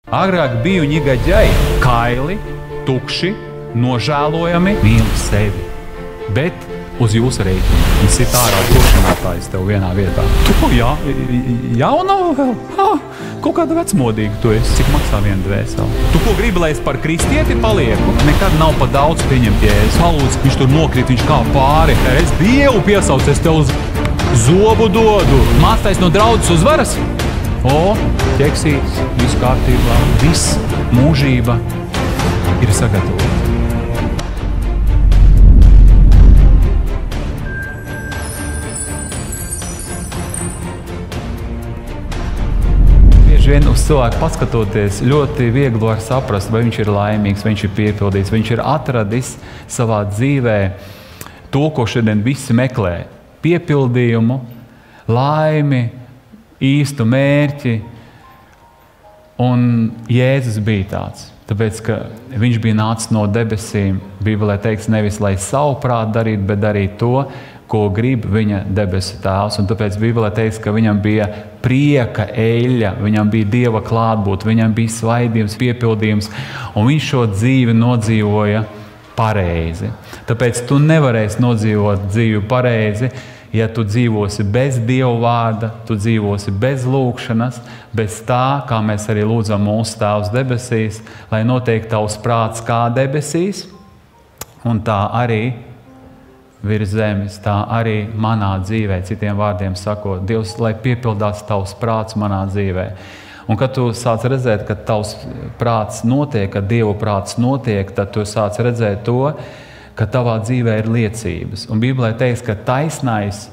Agrāk biju ņigaģai, kaili, tukši, nožēlojami, mīlu sevi. Bet uz jūsu rēķinu. Viņš sit ārā drošinātājs tev vienā vietā. Tu, jauna vēl? Kaut kāda vecmodīga tu esi. Cik maksā viena dvēsele? Tu ko gribi, lai es par kristieti palieku? Nekad nav pa daudz pieņemt Jēzu. Halūdz, viņš tur nokrīt, viņš kā pāri. Es Dievu piesaucu, es tev uz zobu dodu. Māctais no draudzes uzvaras? Ķeksīts, viss kārtībā, viss mūžība ir sagatavota. Bieži vien uz cilvēku paskatoties, ļoti viegli var saprast, vai viņš ir laimīgs, vai viņš ir piepildīts, vai viņš ir atradis savā dzīvē to, ko šodien visi meklē. Piepildījumu, laimi, īstu mērķi, un Jēzus bija tāds. Tāpēc, ka viņš bija nācis no debesīm, Bībelē teikts nevis, lai savu prātu darītu, bet darīt to, ko grib viņa debesu tēvs. Un tāpēc Bībelē teikts, ka viņam bija prieka eļļa, viņam bija Dieva klātbūt, viņam bija svaidījums, piepildījums, un viņš šo dzīvi nodzīvoja pareizi. Tāpēc tu nevarēsi nodzīvot dzīvi pareizi, ja tu dzīvosi bez Dieva vārda, tu dzīvosi bez lūkšanas, bez tā, kā mēs arī lūdzam mūsu Tēvs debesīs, lai notiek tavs prāts kā debesīs, un tā arī virs zemes, tā arī manā dzīvē, citiem vārdiem sakot, Dievs, lai piepildās tavs prāts manā dzīvē. Un kad tu sāc redzēt, ka tavs prāts notiek, ka Dieva prāts notiek, tad tu sāc redzēt to, ka tavā dzīvē ir liecības. Un Bībelē teiks, ka taisnais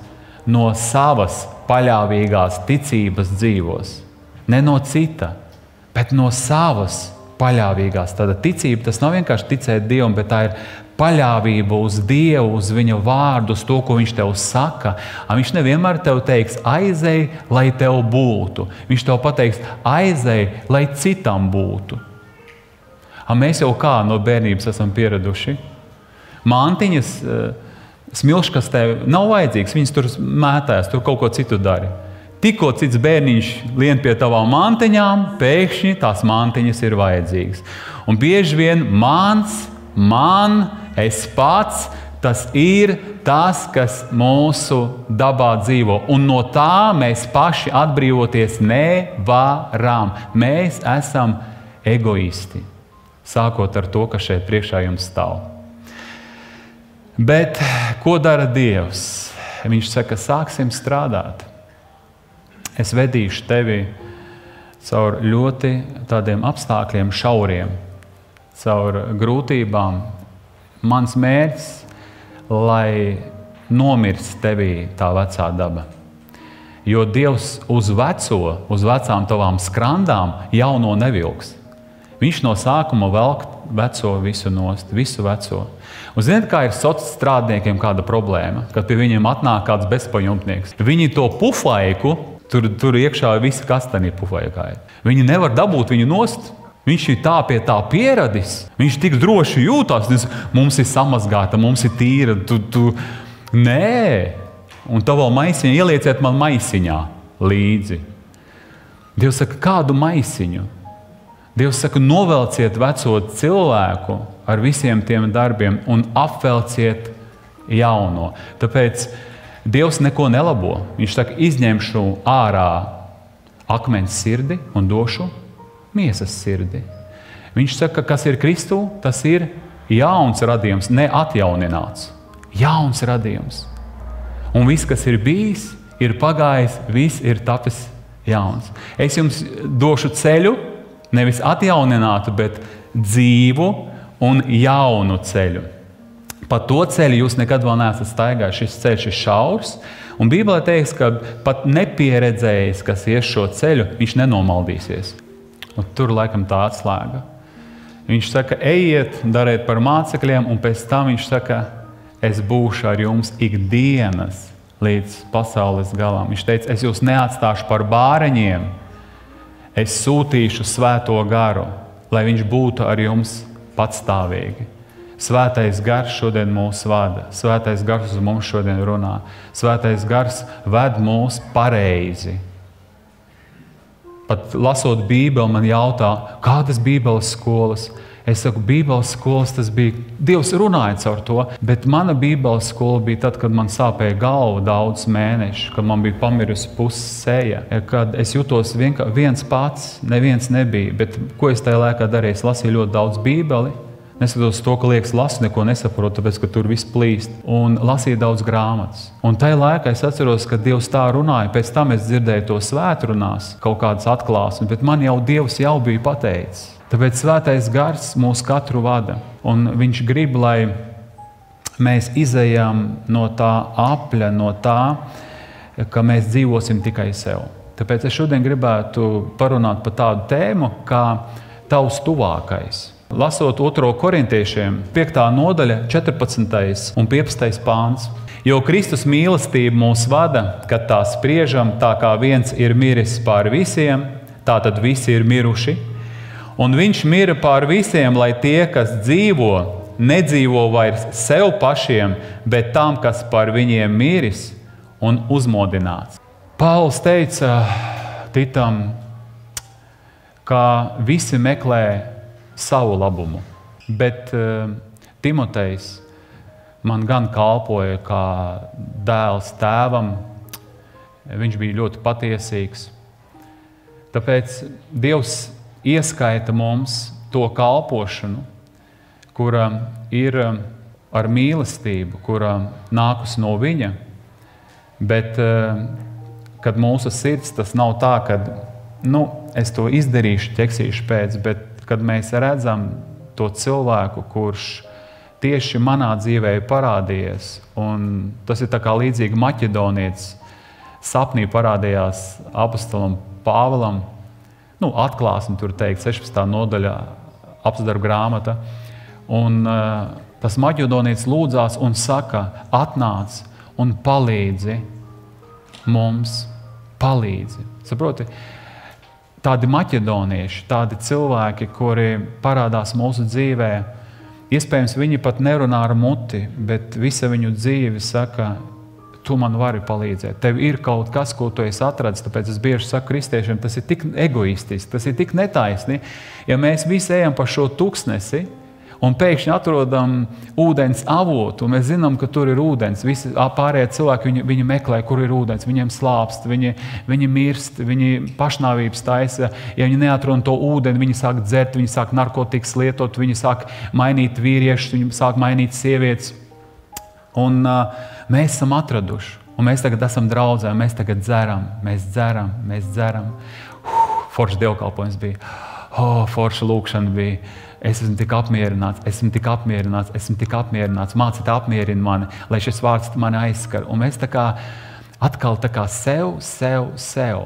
no savas paļāvīgās ticības dzīvos. Ne no cita, bet no savas paļāvīgās. Tāda ticība, tas nav vienkārši ticēt Dievam, bet tā ir paļāvība uz Dievu, uz viņa vārdu, uz to, ko viņš tev saka. Viņš nevienmēr tev teiks, aizej, lai tev būtu. Viņš tev pateiks, aizej, lai citam būtu. Mēs jau kā no bērnības esam pieraduši. Mantiņas smilškastē nav vajadzīgs, viņas tur mētās, tur kaut ko citu dari. Tikko cits bērniņš lien pie tavām mantiņām, pēkšņi tās mantiņas ir vajadzīgas. Un bieži vien man, es pats, tas ir tas, kas mūsu dabā dzīvo. Un no tā mēs paši atbrīvoties nevaram. Mēs esam egoisti, sākot ar to, kas šeit priekšā jums stāv. Bet ko dara Dievs? Viņš saka, sāksim strādāt. Es vedīšu tevi caur ļoti tādiem apstākļiem šauriem, caur grūtībām. Mans mērķis, lai nomirst tevī tā vecā daba. Jo Dievs uz vecām tavām skrandām jauno nevilks. Viņš no sākuma velk veco visu nost, visu veco. Un ziniet, kā ir sociālajiem strādniekiem kāda problēma, kad pie viņiem atnāk kāds bezpajumtnieks. Viņi to pufaiku, tur iekšā visi kastani ir pufaikāji. Viņi nevar dabūt viņu nost. Viņš ir tā pie tā pieradis. Viņš tik droši jūtās. Mums ir samazgāta, mums ir tīra. Nē. Un tavā maisiņā ielieciet man maisiņā līdzi. Dievs saka, kādu maisiņu? Dievs saka, novelciet veco cilvēku ar visiem tiem darbiem un apvelciet jauno. Tāpēc Dievs neko nelabo. Viņš saka, izņemšu ārā akmens sirdi un došu miesas sirdi. Viņš saka, kas ir Kristū, tas ir jauns radījums, neatjaunināts. Jauns radījums. Un viss, kas ir bijis, ir pagājis, viss ir tapis jauns. Es jums došu ceļu, nevis atjauninātu, bet dzīvu un jaunu ceļu. Pa to ceļu jūs nekad vēl neesat staigājuši. Šis ceļš ir šaurs, un Bībelē teiks, ka pat nepieredzējis, kas ies šo ceļu, viņš nenomaldīsies. Un tur laikam tā atslēga. Viņš saka, ejiet, dariet par mācekļiem, un pēc tam viņš saka, es būšu ar jums ikdienas līdz pasaules galam. Viņš teica, es jūs neatstāšu par bāreņiem, es sūtīšu svēto garu, lai viņš būtu ar jums patstāvīgi. Svētais gars šodien mūs vada. Svētais gars uz mums šodien runā. Svētais gars ved mūs pareizi. Pat lasot Bībeli, man jautā, kādas Bībeles skolas? Es saku, Bībeles skolas tas bija, Dievs runāja caur to, bet mana Bībeles skola bija tad, kad man sāpēja galva daudz mēnešu, kad man bija pamirusi puses seja, kad es jutos viens pats, neviens nebija, bet ko es tajā laikā darīju? Es lasīju ļoti daudz Bībeli, neskatoties to, ka liekas lasu, neko nesaprotu, tāpēc, ka tur viss plīst, un lasīju daudz grāmatas. Un tajā laikā es atceros, ka Dievs tā runāja, pēc tam es dzirdēju to svētrunās, kaut kādas atklāsmes, bet man jau Dievs jau bija pateicis. Tāpēc svētais gars mūs katru vada, un viņš grib, lai mēs izejam no tā apļa, no tā, ka mēs dzīvosim tikai sev. Tāpēc es šodien gribētu parunāt par tādu tēmu, kā tavs tuvākais. Lasot 2. korintiešiem, 5. nodaļa, 14. un 15. pāns. Jo Kristus mīlestība mūs vada, kad tā spriežam, tā kā viens ir miris pār visiem, tā tad visi ir miruši. Un viņš mira pār visiem, lai tie, kas dzīvo, nedzīvo vairs sev pašiem, bet tam, kas par viņiem miris un uzmodināts. Pāvils teica Titam, ka visi meklē savu labumu, bet Timotejs man gan kalpoja kā dēls tēvam, viņš bija ļoti patiesīgs. Tāpēc Dievs ieskaita mums to kalpošanu, kura ir ar mīlestību, kura nākus no viņa, bet kad mūsu sirds tas nav tā, kad es to izdarīšu, ķeksīšu pēc, bet kad mēs redzam to cilvēku, kurš tieši manā dzīvē ir parādījies, un tas ir tā kā līdzīgi maķedonietis sapnī parādījās apostolam Pāvilam, atklāsme tur teikt, 16. nodaļā apsdarbu grāmata, un tas maķedonietis lūdzās un saka, atnāc un palīdzi mums, palīdzi. Saproti? Tādi maķedonieši, tādi cilvēki, kuri parādās mūsu dzīvē, iespējams, viņi pat nerunā ar muti, bet visa viņu dzīve saka, tu man vari palīdzēt. Tev ir kaut kas, ko tu esi atradis, tāpēc es bieži saku kristiešiem, tas ir tik egoistiski, tas ir tik netaisni, ja mēs visi ejam pa šo tuksnesi un pēkšņi atrodam ūdens avotu, un mēs zinām, ka tur ir ūdens. Visi pārējie cilvēki, viņi meklē, kur ir ūdens, viņiem slāpst, viņi mirst, viņi pašnāvības taisa. Ja viņi neatrod to ūdeni, viņi sāk dzert, viņi sāk narkotikas lietot, viņi sāk mainīt vīriešus, viņi sāk mainīt sievietes. Un mēs esam atraduši, un mēs tagad esam draudzē, mēs tagad dzeram, mēs dzeram. Forša dievkalpojums bija, forša lūkšana bija. Es esmu tik apmierināts, mācīt apmierina mani, lai šis vārds mani aizskar. Un mēs atkal sev.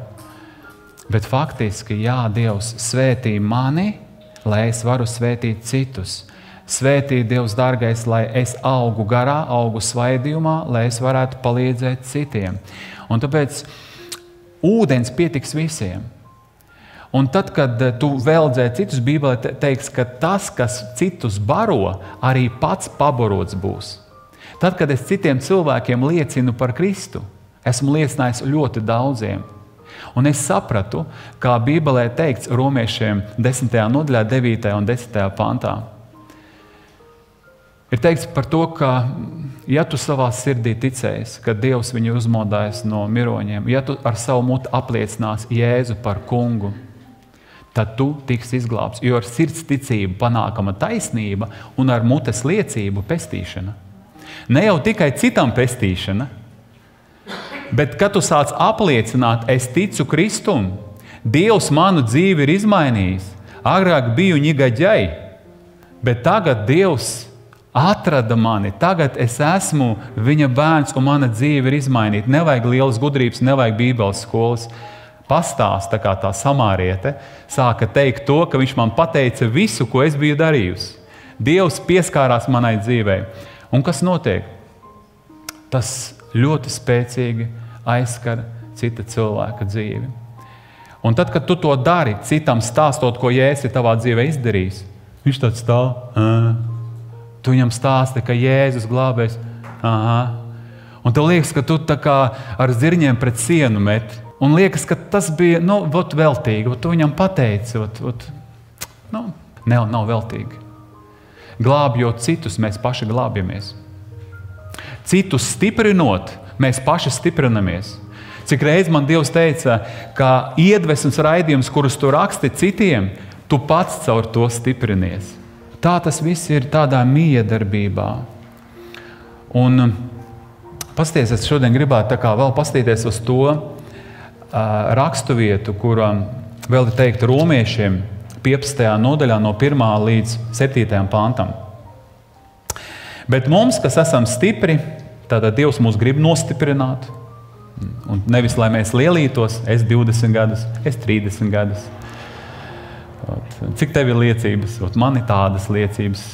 Bet faktiski, jā, Dievs svētī mani, lai es varu svētīt citus. Svētī Dievs, dārgais, lai es augu garā, augu svaidījumā, lai es varētu palīdzēt citiem. Un tāpēc ūdens pietiks visiem. Un tad, kad tu veldzē citus, Bībelē teiks, ka tas, kas citus baro, arī pats paborots būs. Tad, kad es citiem cilvēkiem liecinu par Kristu, esmu liecinājis ļoti daudziem. Un es sapratu, kā Bībelē teikts romiešiem 10. nodaļā, 9. un 10. pantā. Ir teikts par to, ka ja tu savā sirdī ticēsi, ka Dievs viņu uzmodājis no miroņiem, ja tu ar savu muti apliecināsi Jēzu par kungu, tad tu tiksi izglābts, jo ar sirds ticību panākama taisnība un ar mutes liecību pestīšana. Ne jau tikai citam pestīšana, bet kad tu sāc apliecināt, es ticu Kristum, Dievs manu dzīvi ir izmainījis, agrāk biju ņigaģai, bet tagad Dievs atrada mani, tagad es esmu viņa bērns un mana dzīve ir izmainīta. Nevajag lielas gudrības, nevajag bībeles skolas. Pastāst, tā kā tā samāriete sāka teikt to, ka viņš man pateica visu, ko es biju darījusi. Dievs pieskārās manai dzīvei. Un kas notiek? Tas ļoti spēcīgi aizskar cita cilvēka dzīvi. Un tad, kad tu to dari, citam stāstot, ko Jēzus ir tavā dzīvē izdarījis, viņš tāds stāv, tu viņam stāsti, ka Jēzus glābēs, un tev liekas, ka tu tā kā ar zirņiem pret sienu met. Un liekas, ka tas bija veltīgi, tu viņam pateici, nav veltīgi. Glābjot citus, mēs paši glābjamies. Citus stiprinot, mēs paši stiprinamies. Cik reiz man Dievs teica, ka iedvesmas raidījums, kurus tu raksti citiem, tu pats caur to stiprinies. Tā tas viss ir tādā miedarbībā. Un pasties, es šodien gribētu vēl pastīties uz to raksturvietu, kuram vēl ir teikt romiešiem 15. nodaļā no 1. līdz 7. pantam. Bet mums, kas esam stipri, tātad Dievs mūs grib nostiprināt. Un nevis, lai mēs lielītos, es 20 gadus, es 30 gadus. Cik tev ir liecības? Man ir tādas liecības.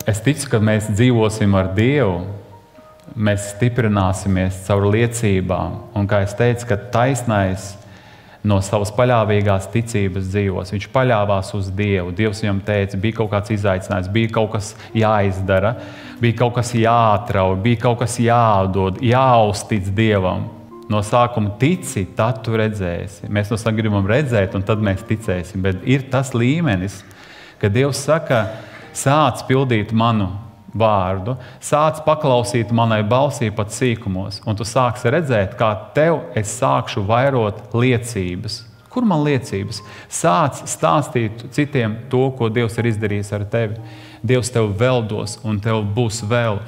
Es ticu, ka mēs dzīvosim ar Dievu. Mēs stiprināsimies caur liecībām. Un kā es teicu, ka taisnais no savas paļāvīgās ticības dzīvos. Viņš paļāvās uz Dievu. Dievs viņam teica, bija kaut kāds izaicinājums, bija kaut kas jāizdara, bija kaut kas jāatrauj, bija kaut kas jādod, jāuztic Dievam. No sākuma tici, tad tu redzēsi. Mēs no sākuma gribam redzēt, un tad mēs ticēsim. Bet ir tas līmenis, ka Dievs saka, sāc pildīt manu vārdu, sāc paklausīt manai balsī pat sīkumos, un tu sāksi redzēt, kā tev es sākšu vairot liecības. Kur man liecības? Sāc stāstīt citiem to, ko Dievs ir izdarījis ar tevi. Dievs tev vēl dos, un tev būs vēl.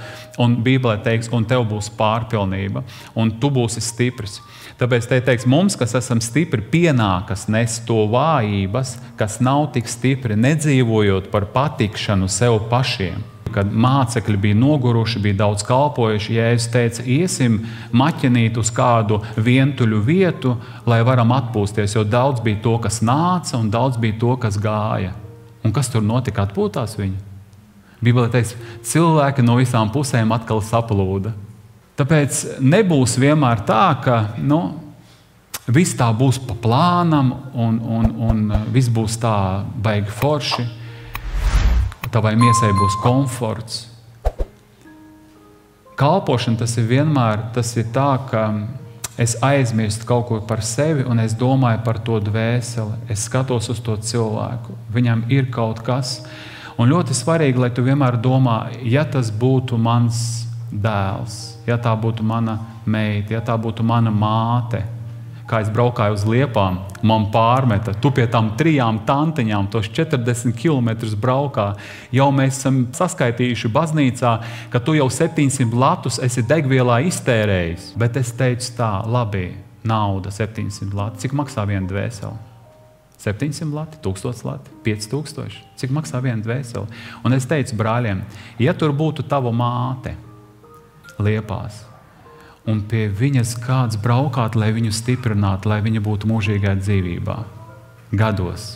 Un Bībelē teiks, un tev būs pārpilnība, un tu būsi stiprs. Tāpēc te teiks, mums, kas esam stipri, pienākas nest to vājības, kas nav tik stipri, nedzīvojot par patikšanu sev pašiem. Kad mācekļi bija noguruši, bija daudz kalpojuši, Jēzus teica, iesim maķenīt uz kādu vientuļu vietu, lai varam atpūsties, jo daudz bija to, kas nāca, un daudz bija to, kas gāja. Un kas tur notika? Atpūtās viņi. Bībelē teiks, cilvēki no visām pusēm atkal saplūda. Tāpēc nebūs vienmēr tā, ka viss tā būs pa plānam, un viss būs tā baigi forši. Tavai miesai būs komforts. Kalpošana tas ir tā, ka es aizmirstu kaut ko par sevi un es domāju par to dvēseli. Es skatos uz to cilvēku. Viņam ir kaut kas. Un ļoti svarīgi, lai tu vienmēr domā, ja tas būtu mans dēls, ja tā būtu mana meita, ja tā būtu mana māte, kā es braukāju uz Liepām, man pārmeta, tu pie tām 3 tantiņām, tos 40 kilometrus braukā, jau mēs esam saskaitījuši baznīcā, ka tu jau 700 latus esi degvielā iztērējis. Bet es teicu tā, labi, nauda 700 lati. Cik maksā viena dvēsele? 700 lati, 1000 lati, 5000. Cik maksā viena dvēsele? Un es teicu brāļiem, ja tur būtu tava māte Liepās, un pie viņas kāds braukāt, lai viņu stiprinātu, lai viņa būtu mūžīgā dzīvībā, gados.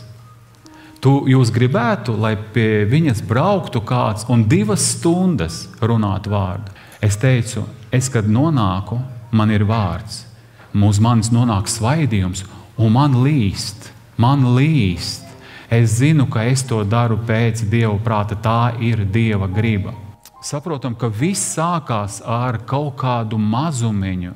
Jūs gribētu, lai pie viņas brauktu kāds un 2 stundas runātu vārdu. Es teicu, kad nonāku, man ir vārds. Uz manis nonāk svaidījums, un man līst. Es zinu, ka es to daru pēc Dieva prāta, tā ir Dieva griba. Saprotam, ka viss sākās ar kaut kādu mazumiņu,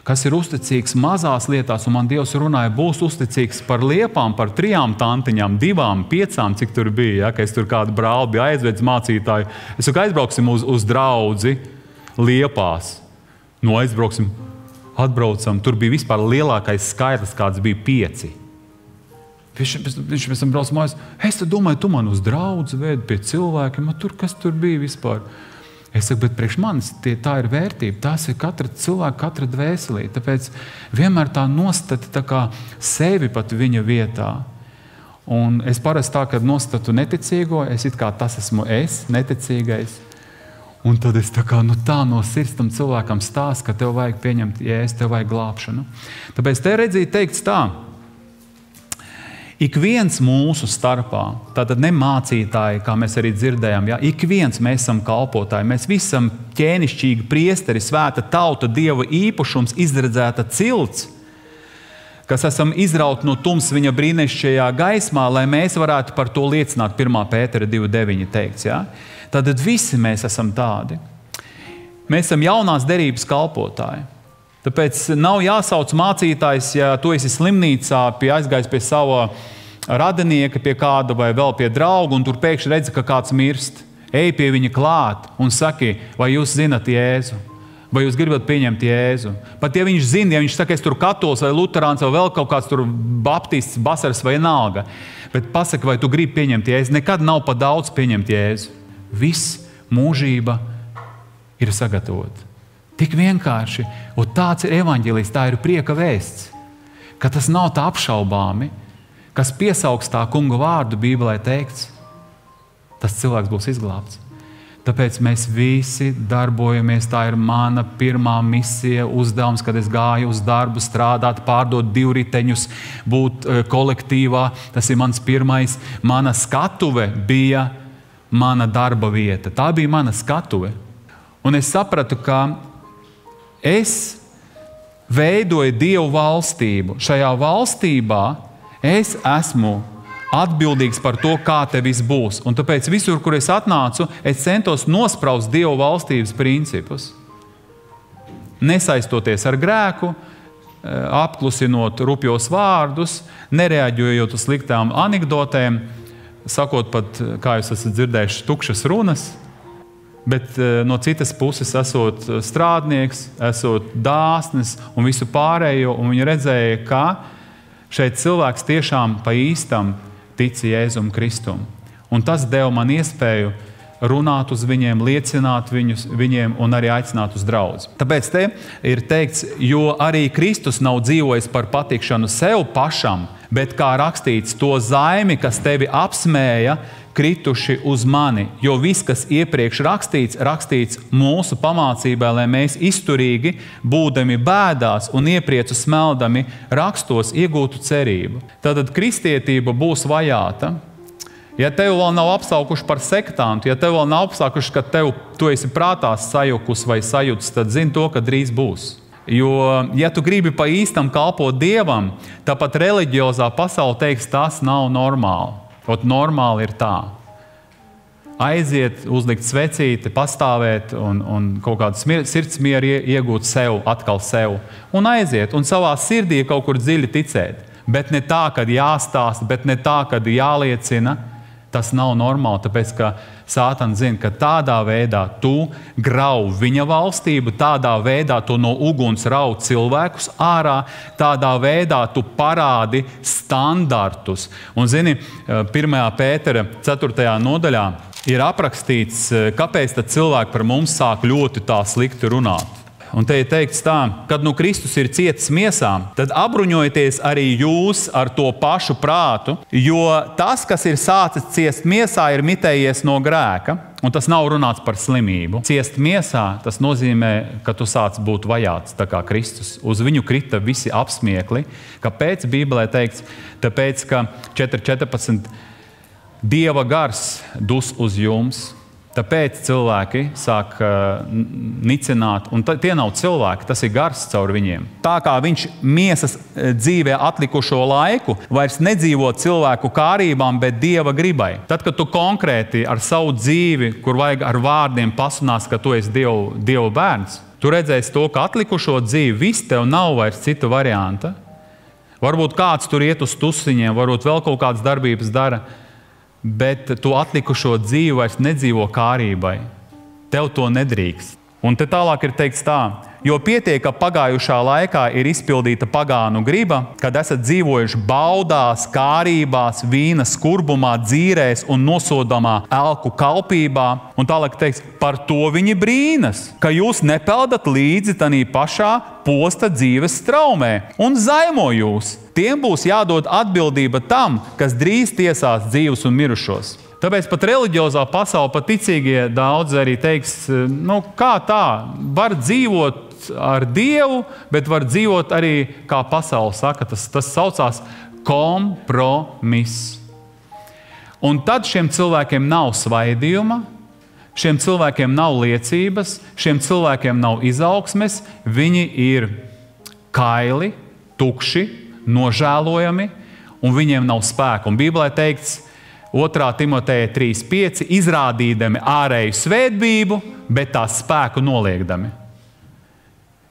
kas ir uzticīgs mazās lietās, un man Dievs runāja, būs uzticīgs par Liepām, par 3 tantiņām, 2, 5, cik tur bija, ka es tur kādu brāli biju aizvedis mācītāju. Es saku, aizbrauksim uz draudzi Liepās. Aizbrauksim, atbraucam, tur bija vispār lielākais skaitlis, kāds bija 5. Viņš pēc tam brauc mājās, es domāju, tu man uz draudzi vēdi pie cilvēkiem, tur kas tur bija vispār. Es saku, bet priekš manis tā ir vērtība, tās ir katra cilvēka, katra dvēselī. Tāpēc vienmēr tā nostati tā kā sevi pat viņa vietā. Un es parasti tā, kad nostatu neticīgo, es it kā tas esmu es, neticīgais. Un tad es tā no sirds tam cilvēkam stāstu, ka tev vajag pieņemt jēstu, tev vajag glābšanu. Tāpēc te redzīt teikts tā, ik viens mūsu starpā, tātad ne mācītāji, kā mēs arī dzirdējām, ik viens mēs esam kalpotāji, mēs visi esam ķēnišķīgi priesteri, svēta tauta, Dieva īpašums, izredzēta cilts, kas esam izrauti no tums viņa brīnišķīgajā gaismā, lai mēs varētu par to liecināt 1. Pētera 2.9 teikts. Ja? Tātad visi mēs esam tādi. Mēs esam jaunās derības kalpotāji. Tāpēc nav jāsauc mācītājs, ja tu esi slimnīcā, aizgājis pie sava radinieka, pie kāda vai vēl pie drauga, un tur pēkšņi redzi, ka kāds mirst. Ej pie viņa klāt un saki, vai jūs zinat Jēzu? Vai jūs gribat pieņemt Jēzu? Pat ja viņš zina, ja viņš saka, es tur katols vai luterāns vai vēl kaut kāds tur baptists, basars vai nalga, bet pasaka, vai tu gribi pieņemt Jēzu? Nekad nav pa daudz pieņemt Jēzu. Viss mūžība ir sagatavota. Tik vienkārši. Un tāds ir evaņģēlijs, tā ir prieka vēsts. Ka tas nav tā apšaubāmi, kas piesaugs tā kunga vārdu Bībelē teikts. Tas cilvēks būs izglābts. Tāpēc mēs visi darbojamies. Tā ir mana pirmā misija, uzdevums, kad es gāju uz darbu, strādāt, pārdot divriteņus, būt kolektīvā. Tas ir mans pirmais. Mana skatuve bija mana darba vieta. Tā bija mana skatuve. Un es sapratu, ka es veidoju Dievu valstību. Šajā valstībā es esmu atbildīgs par to, kā te viss būs. Un tāpēc visur, kur es atnācu, es centos nospraust Dievu valstības principus. Nesaistoties ar grēku, apklusinot rupjos vārdus, nereaģējot uz sliktām anekdotēm, sakot pat, kā jūs esat dzirdējuši, tukšas runas, bet no citas puses esot strādnieks, esot dāsnis un visu pārējo, un viņi redzēja, ka šeit cilvēks tiešām pa īstam tic Jēzum Kristum. Un tas deva man iespēju runāt uz viņiem, liecināt viņiem un arī aicināt uz draudzi. Tāpēc te ir teikts, jo arī Kristus nav dzīvojis par patikšanu sev pašam, bet kā rakstīts, to zaimi, kas tevi apsmēja, krituši uz mani. Jo viss, kas iepriekš rakstīts mūsu pamācībai, lai mēs izturīgi, būdami bēdās un iepriecu smeldami, rakstos iegūtu cerību. Tātad kristietība būs vajāta. Ja tev vēl nav apsaukuši par sektantu, ja tev vēl nav apsaukuši, ka tu esi prātā sajukus vai sajūts, tad zini to, ka drīz būs. Jo, ja tu gribi pa īstam kalpot Dievam, tāpat reliģiozā pasaule teiks, tas nav normāli. Ot normāli ir tā. Aiziet, uzlikt svecīti, pastāvēt un kaut kādu sirdsmieru iegūt atkal sev. Un aiziet, un savā sirdī kaut kur dziļi ticēt. Bet ne tā, kad jāstāsta, bet ne tā, kad jāliecina. Tas nav normāli, tāpēc, ka Sātans zina, ka tādā veidā tu grauj viņa valstību, tādā veidā tu no uguns rauj cilvēkus ārā, tādā veidā tu parādi standartus. Un zini, 1. Pētera 4. nodaļā ir aprakstīts, kāpēc tad cilvēki par mums sāk ļoti tā slikti runāt. Un te ir teikts tā, kad nu Kristus ir cietis miesā, tad apbruņojieties arī jūs ar to pašu prātu, jo tas, kas ir sācis ciest miesā, ir mitējies no grēka, un tas nav runāts par slimību. Ciest miesā, tas nozīmē, ka tu sāc būt vajāts, tā kā Kristus. Uz viņu krita visi apsmiekli. Kāpēc Bībelē teikts? Tāpēc, ka 4.14 Dieva gars dus uz jums. Tāpēc cilvēki sāk nicināt, un tie nav cilvēki, tas ir gars caur viņiem. Tā kā viņš miesas dzīvē atlikušo laiku vairs nedzīvo cilvēku kārībām, bet Dieva gribai. Tad, kad tu konkrēti ar savu dzīvi, kur vajag ar vārdiem pasunās, ka tu esi Dieva bērns, tu redzēsi to, ka atlikušo dzīvi viss tev nav vairs cita varianta. Varbūt kāds tur iet uz tusiņiem, varbūt vēl kaut kādas darbības dara, bet tu atlikušo dzīvi vairs nedzīvo kārībai. Tev to nedrīkst. Un te tālāk ir teikts tā, jo pietiek, ka pagājušā laikā ir izpildīta pagānu griba, kad esat dzīvojuši baudās, kārībās, vīna skurbumā, dzīrēs un nosodamā elku kalpībā. Un tālāk teiks, par to viņi brīnas, ka jūs nepeldat līdzi tanī pašā posta dzīves straumē un zaimo jūs. Tiem būs jādod atbildība tam, kas drīz tiesās dzīvus un mirušos. Tāpēc pat reliģiozā pasaule, pat ticīgie daudz arī teiks, kā tā, var dzīvot ar Dievu, bet var dzīvot arī, kā pasaule saka, tas saucās kompromiss. Un tad šiem cilvēkiem nav svaidījuma, šiem cilvēkiem nav liecības, šiem cilvēkiem nav izaugsmes, viņi ir kaili, tukši, nožēlojami, un viņiem nav spēka. Un Bībelē teikts, 2. Timoteja 3.5, izrādīdami ārēju svētbību, bet tā spēku noliekdami.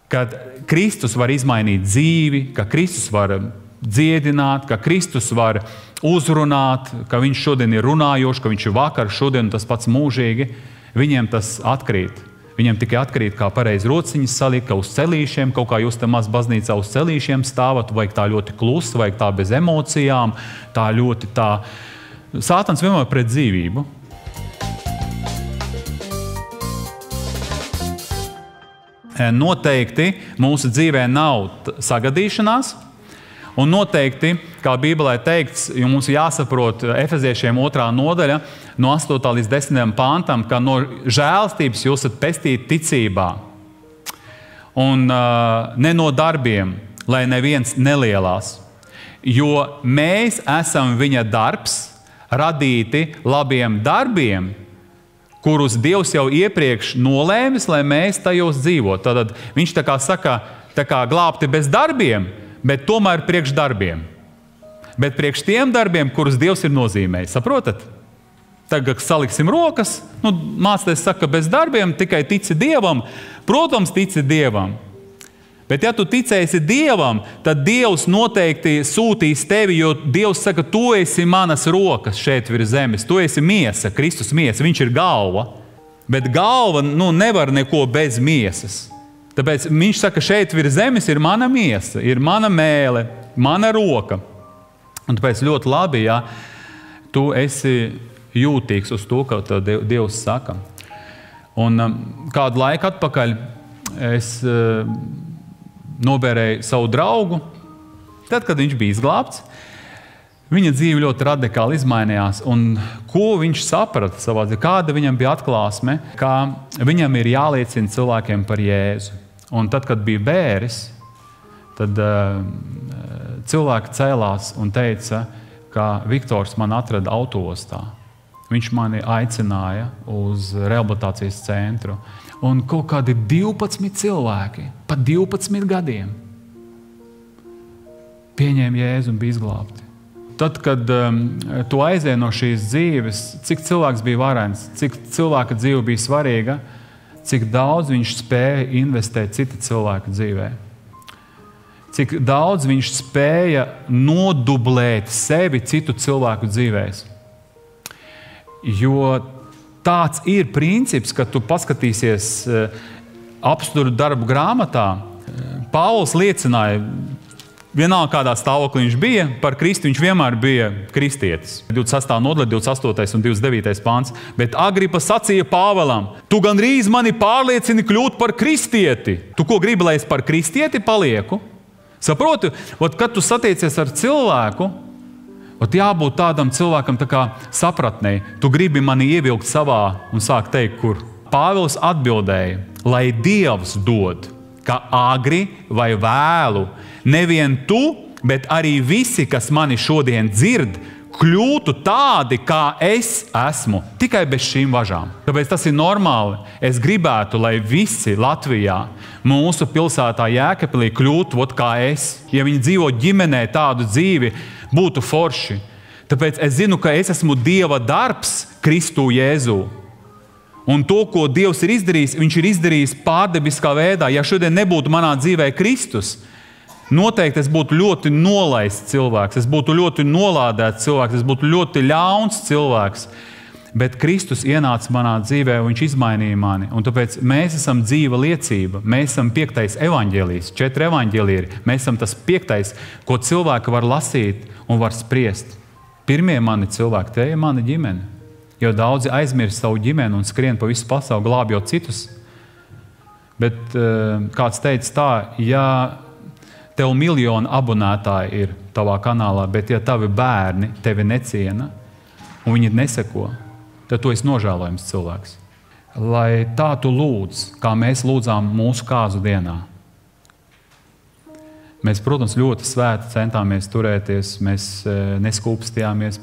Kad Kristus var izmainīt dzīvi, ka Kristus var dziedināt, ka Kristus var uzrunāt, ka viņš šodien ir runājošs, ka viņš ir vakar, šodien tas pats mūžīgi, viņiem tas atkrīt. Viņiem tikai atkrīt, kā pareizi rociņas salikt, ka uz celīšiem, kaut kā jūs te maz baznīcā uz celīšiem stāvat, vajag tā ļoti klusi, vajag tā bez emocijām, tā ļoti tā. Sātans vienmēr pret dzīvību. Noteikti mūsu dzīvē nav sagadīšanās, un noteikti, kā Bībelē teikts, jo mums jāsaprot Efeziešiem 2. nodaļa, no 8. līdz 10. pāntam, ka no žēlstības jūs esat pestīti ticībā. Un ne no darbiem, lai neviens nelielās. Jo mēs esam viņa darbs, radīti labiem darbiem, kurus Dievs jau iepriekš nolēmis, lai mēs tajos dzīvot. Tad viņš tā kā saka, tā kā glābti bez darbiem, bet tomēr priekš darbiem. Bet priekš tiem darbiem, kurus Dievs ir nozīmējis. Saprotat? Tagad saliksim rokas, mācīties saka, bez darbiem, tikai tici Dievam. Protams, tici Dievam. Bet ja tu ticēsi Dievam, tad Dievs noteikti sūtīs tevi, jo Dievs saka, tu esi manas rokas šeit virs zemes, tu esi miesa, Kristus miesa, viņš ir galva. Bet galva nevar neko bez miesas. Tāpēc viņš saka, šeit virs zemes ir mana miesa, ir mana mēle, mana roka. Un tāpēc ļoti labi, ja tu esi jūtīgs uz to, ko Dievs saka. Un kādu laiku atpakaļ es novērēju savu draugu, tad, kad viņš bija izglābts. Viņa dzīve ļoti radikāli izmainījās, un ko viņš saprata savā dzīvē, kāda viņam bija atklāsme, kā viņam ir jāliecina cilvēkiem par Jēzu. Un tad, kad bija bēris, tad cilvēki cēlās un teica, ka Viktors man atrada autoostā. Viņš mani aicināja uz rehabilitācijas centru. Un kaut kādi 12 cilvēki, pa 12 gadiem, pieņēma Jēzu un bija izglābti. Tad, kad tu aizēji no šīs dzīves, cik cilvēks bija varens, cik cilvēka dzīve bija svarīga, cik daudz viņš spēja investēt cita cilvēka dzīvē. Cik daudz viņš spēja nodublēt sevi citu cilvēku dzīvēs. Jo tāds ir princips, ka tu paskatīsies apsturu darbu grāmatā. Pāvils liecināja, vienalga kādā stāvoklī viņš bija, par Kristu viņš vienmēr bija kristietis. 26. nodaļa, 28. un 29. pāns. Bet Agripa sacīja Pāvelam, tu gandrīz mani pārliecini kļūt par kristieti. Tu ko gribi, lai es par kristieti palieku? Saproti, kad tu satiecies ar cilvēku, jābūt tādam cilvēkam tā kā sapratnei. Tu gribi mani ievilkt savā un sāk teikt, kur. Pāvils atbildēja, lai Dievs dod, ka agri vai vēlu, nevien tu, bet arī visi, kas mani šodien dzird, kļūtu tādi, kā es esmu, tikai bez šīm važām. Tāpēc tas ir normāli. Es gribētu, lai visi Latvijā, mūsu pilsētā Jēkabpilī kļūtu kā es. Ja viņi dzīvo ģimenē tādu dzīvi, būtu forši. Tāpēc es zinu, ka es esmu Dieva darbs Kristu Jēzū. Un to, ko Dievs ir izdarījis, viņš ir izdarījis pārdabiskā veidā. Ja šodien nebūtu manā dzīvē Kristus, noteikti es būtu ļoti nolaists cilvēks, es būtu ļoti nolādēts cilvēks, es būtu ļoti ļauns cilvēks. Bet Kristus ienāca manā dzīvē, un viņš izmainīja mani. Un tāpēc mēs esam dzīva liecība. Mēs esam 5. evaņģēlijs, 4 evaņģēlīri. Mēs esam tas 5., ko cilvēki var lasīt un var spriest. Pirmie mani cilvēki, tie ir mana ģimene. Jo daudzi aizmirst savu ģimeni un skrien pa visu pasauli, glābjot citus. Bet kāds teica tā, ja tev 1 miljoni abonētāji ir tavā kanālā, bet ja tavi bērni tevi neciena un viņi neseko, tad tu esi nožēlojams cilvēks. Lai tā tu lūdz, kā mēs lūdzām mūsu kāzu dienā. Mēs, protams, ļoti svēti centāmies turēties, mēs neskūpstījāmies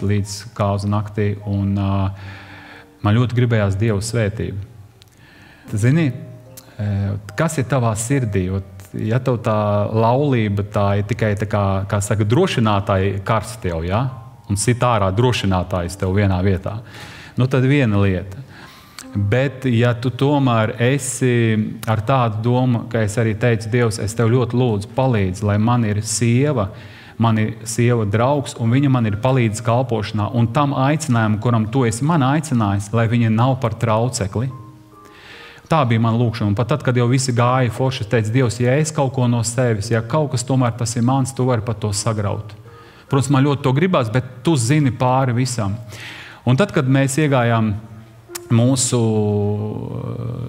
līdz kāzu naktī, un man ļoti gribējās Dieva svētību. Zini, kas ir tavā sirdī? Ja tev tā laulība tā ir tikai tā kā saka, drošinātāji kars tev, ja? Un sit ārā drošinātājs tev vienā vietā, tad viena lieta. Bet, ja tu tomēr esi ar tādu domu, ka es arī teicu, Dievs, es tev ļoti lūdzu palīdzi, lai man ir sieva draugs, un viņa man ir palīdzis kalpošanā, un tam aicinājumu, kuram tu esi man aicinājis, lai viņa nav par traucekli. Tā bija mana lūkšana, un pat tad, kad jau visi gāja forši, es teicu, Dievs, ja es kaut ko no sevis, ja kaut kas tomēr tas ir mans, tu vari pat to sagraut. Protams, man ļoti to gribās, bet tu zini pāri visam. Un tad, kad mēs iegājām mūsu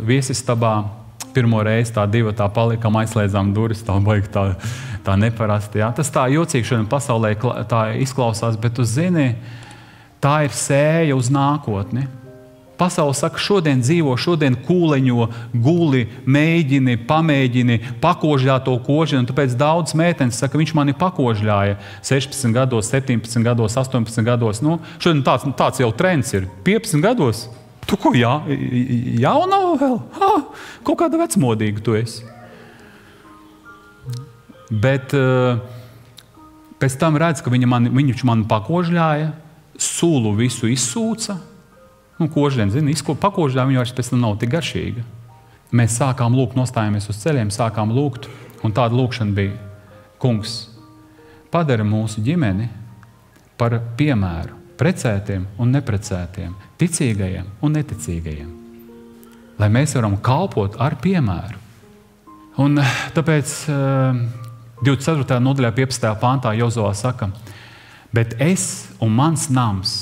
viesistabā, pirmo reizi tā divatā palikam, aizslēdzām duris, tā baigi tā neparasti. Jā. Tas tā jocīgi šodien pasaulē tā izklausās, bet tu zini, tā ir sēja uz nākotni. Pasaule saka, šodien dzīvo, šodien kūleņo, guli, mēģini, pamēģini, pakožļā to kožļu, un tāpēc daudz meitenes saka, viņš mani pakožļāja 16 gados, 17 gados, 18 gados. Nu, šodien tāds jau trends ir. 15 gados? Tu ko, jauna vēl? Kaut kāda vecmodīga tu esi. Bet pēc tam redz, ka viņš man pakožļāja, sulu visu izsūca. Kožļiem, zini, pakožļā viņa vairs pēc tam nav tik garšīga. Mēs sākām lūgt, nostājāmies uz ceļiem, sākām lūgt, un tāda lūkšana bija: Kungs, padara mūsu ģimeni par piemēru precētiem un neprecētiem, ticīgajiem un neticīgajiem, lai mēs varam kalpot ar piemēru. Un tāpēc 24. nodaļā 15. pāntā Jozua saka: bet es un mans nams,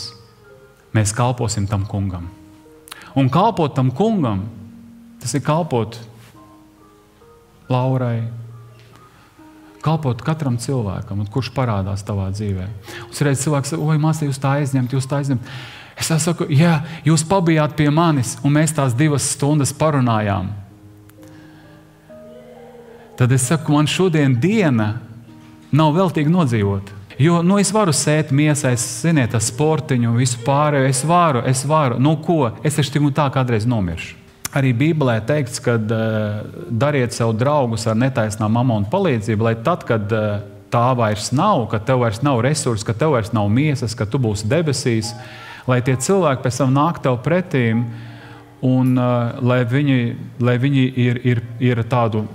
mēs kalposim tam kungam. Un kalpot tam kungam, tas ir kalpot Laurai, kalpot katram cilvēkam, kurš parādās tavā dzīvē. Un reiz cilvēks saka, oi, māsī, jūs tā aizņemt. Es saku, jā, jūs pabijāt pie manis, un mēs tās 2 stundas parunājām. Tad es saku, man šodien diena nav veltīgi nodzīvot. Jo, es varu sēt miesā, ziniet, ar sportiņu, visu pārējo, es varu. Ko? Es taču tik un tā kādreiz nomiršu. Arī Bībelē teikts, ka dariet sev draugus ar netaisnām mamonu palīdzību, lai tad, kad tā vairs nav, ka tev vairs nav resursi, ka tev vairs nav miesas, ka tu būsi debesīs, lai tie cilvēki pēc tam nāk tev pretīm, un lai viņi ir tādu,